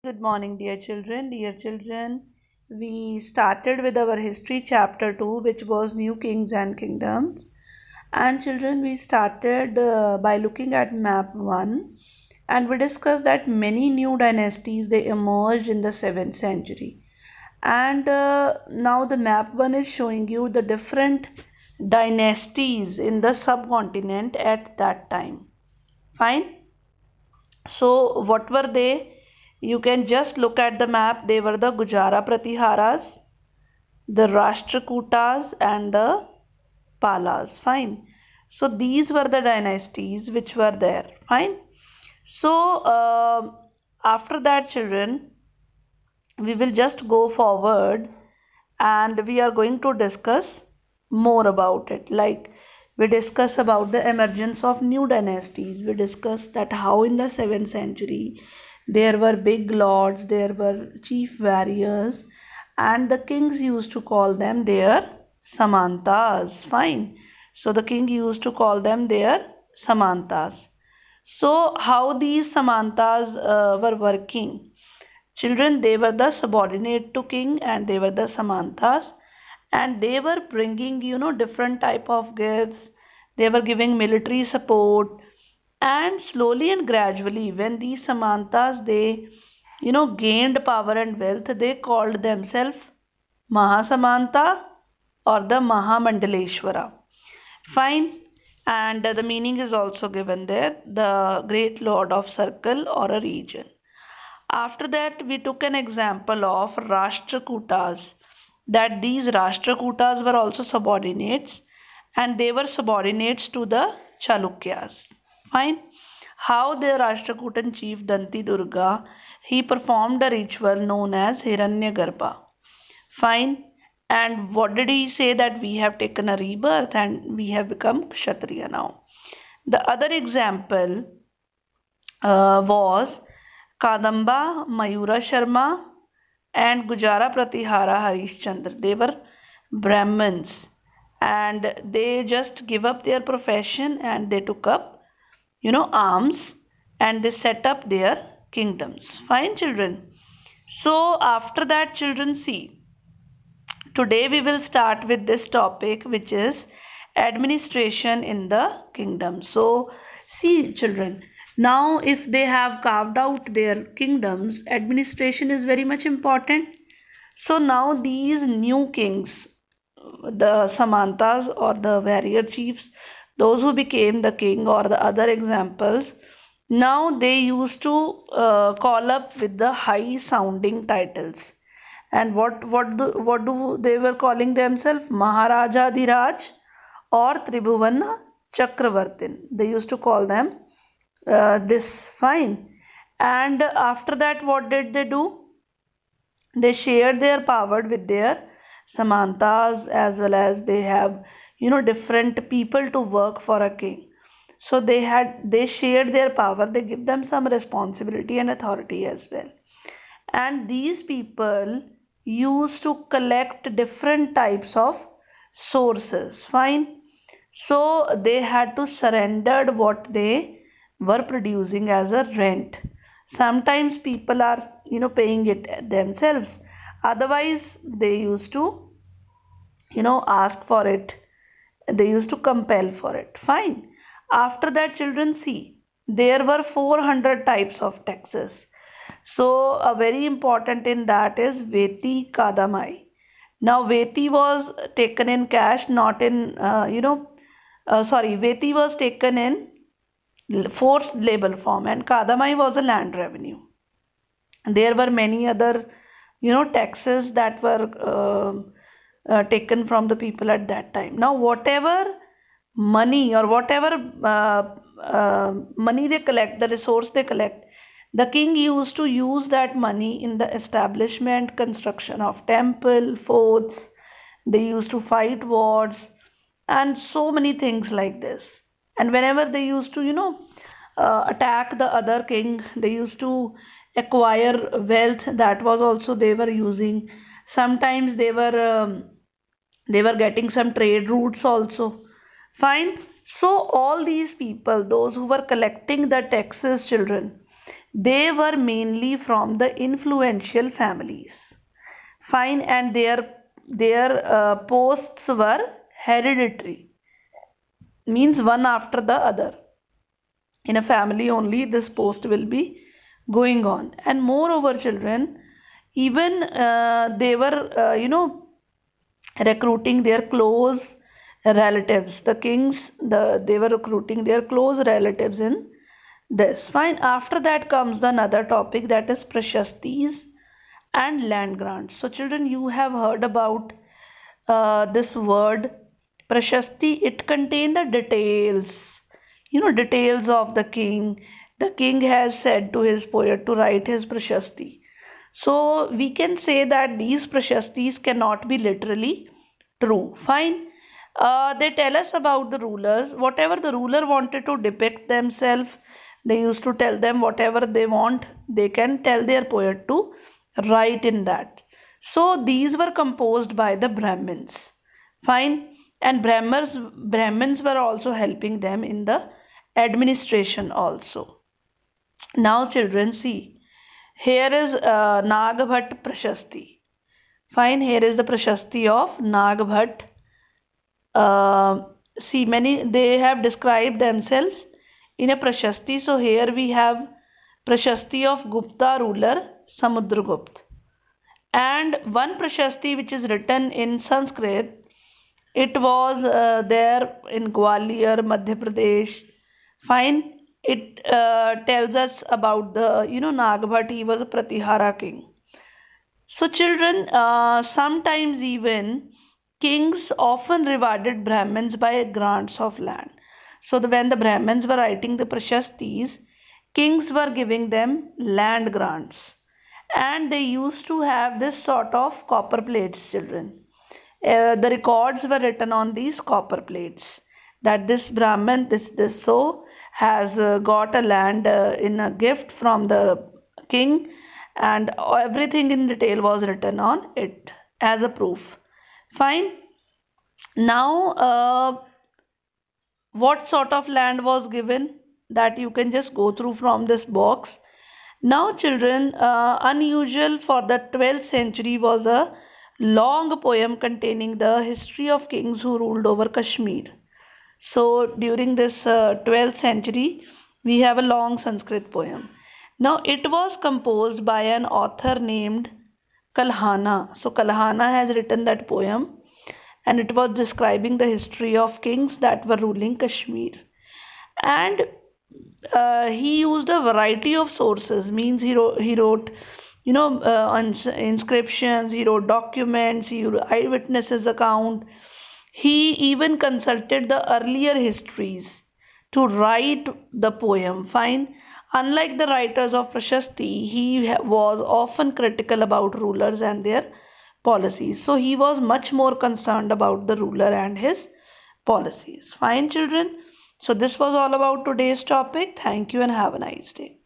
Good morning, dear children. Dear children, we started with our history chapter 2, which was New Kings and Kingdoms. And children, we started by looking at map 1, and we discussed that many new dynasties they emerged in the 7th century. And now the map 1 is showing you the different dynasties in the subcontinent at that time. Fine. So, what were they? You can just look at the map. They were the Gujara Pratiharas, the Rashtrakutas, and the Palas. Fine. So, these were the dynasties which were there. Fine. So, after that, children, we will just go forward and we are going to discuss more about it. Like, we discuss about the emergence of new dynasties. We discuss that how in the 7th century there were big lords, there were chief warriors, and the kings used to call them their samantas. Fine. So the king used to call them their samantas. So how these samantas were working? Children, they were the subordinate to king and they were the samantas, and they were bringing different type of gifts. They were giving military support, and slowly and gradually when these samantas they gained power and wealth, they called themselves Mahasamanta or the Mahamandaleshwara. Fine. And the meaning is also given there, the great lord of circle or a region. After that, we took an example of Rashtrakutas, that these Rashtrakutas were also subordinates and they were subordinates to the Chalukyas. Fine. How the Rashtrakutan chief Danti Durga, he performed a ritual known as Hiranyagarbha. Fine. And what did he say? That we have taken a rebirth and we have become Kshatriya now. The other example was Kadamba Mayura Sharma and Gujara Pratihara Harishchandra. They were Brahmins and they just give up their profession and they took up, arms, and they set up their kingdoms. Fine, children. So, after that, children, see, today we will start with this topic, which is administration in the kingdom. So, see, children, now if they have carved out their kingdoms, administration is very much important. So, now these new kings, the Samantas or the warrior chiefs, those who became the king or the other examples, now they used to call up with the high sounding titles. And what do they were calling themselves? Maharaja Dhiraj or Tribhuvan Chakravartin. They used to call them this. Fine. And after that, what did they do? They shared their power with their samantas, as well as they have different people to work for a king. So they shared their power, they give them some responsibility and authority as well. And these people used to collect different types of sources. Fine. So they had to surrender what they were producing as a rent. Sometimes people are paying it themselves, otherwise they used to ask for it, they used to compel for it. Fine. After that, children, see, there were 400 types of taxes. So a very important in that is Veti Kadamai. Now Veti was taken in cash, not in Veti was taken in forced labor form, and Kadamai was a land revenue. There were many other taxes that were taken from the people at that time. Now whatever money or whatever money they collect, the resource they collect, the king used to use that money in the establishment, construction of temple, forts. They used to fight wars and so many things like this. And whenever they used to attack the other king, they used to acquire wealth. That was also they were using. Sometimes they were getting some trade routes also. Fine. So all these people, those who were collecting the taxes, children, They were mainly from the influential families. Fine, and their posts were hereditary, means one after the other. In a family only, this post will be going on. And moreover, children, even they were, recruiting their close relatives. The kings, they were recruiting their close relatives in this. Fine. After that comes another topic, that is prashastis and land grants. So children, you have heard about this word prashasti. It contains the details, details of the king. The king has said to his poet to write his prashasti. So we can say that these prashastis cannot be literally true. Fine. They tell us about the rulers. Whatever the ruler wanted to depict themselves, they used to tell them whatever they want. They can tell their poet to write in that. So these were composed by the Brahmins. Fine. And Brahmins were also helping them in the administration also. Now children, see. Here is Nagbhat Prashasti. Fine, here is the Prashasti of Nagbhat. See, they have described themselves in a Prashasti. So here we have Prashasti of Gupta ruler Samudragupta. And one Prashasti which is written in Sanskrit, it was there in Gwalior, Madhya Pradesh. Fine. It tells us about the, Nagbhat, he was a Pratihara king. So children, sometimes even kings often rewarded Brahmins by grants of land. So when the Brahmins were writing the Prashastis, kings were giving them land grants. And they used to have this sort of copper plates, children. The records were written on these copper plates that this Brahmin, this so has got a land in a gift from the king, and everything in detail was written on it as a proof. Fine. Now, what sort of land was given, that you can just go through from this box. Now children, unusual for the 12th century was a long poem containing the history of kings who ruled over Kashmir. So during this 12th century, we have a long Sanskrit poem. Now it was composed by an author named Kalhana. So Kalhana has written that poem, and it was describing the history of kings that were ruling Kashmir. And he used a variety of sources, means he wrote inscriptions, he wrote documents, he wrote eyewitnesses account. He even consulted the earlier histories to write the poem. Fine. Unlike the writers of Prashasti, he was often critical about rulers and their policies. So he was much more concerned about the ruler and his policies. Fine, children. So this was all about today's topic. Thank you and have a nice day.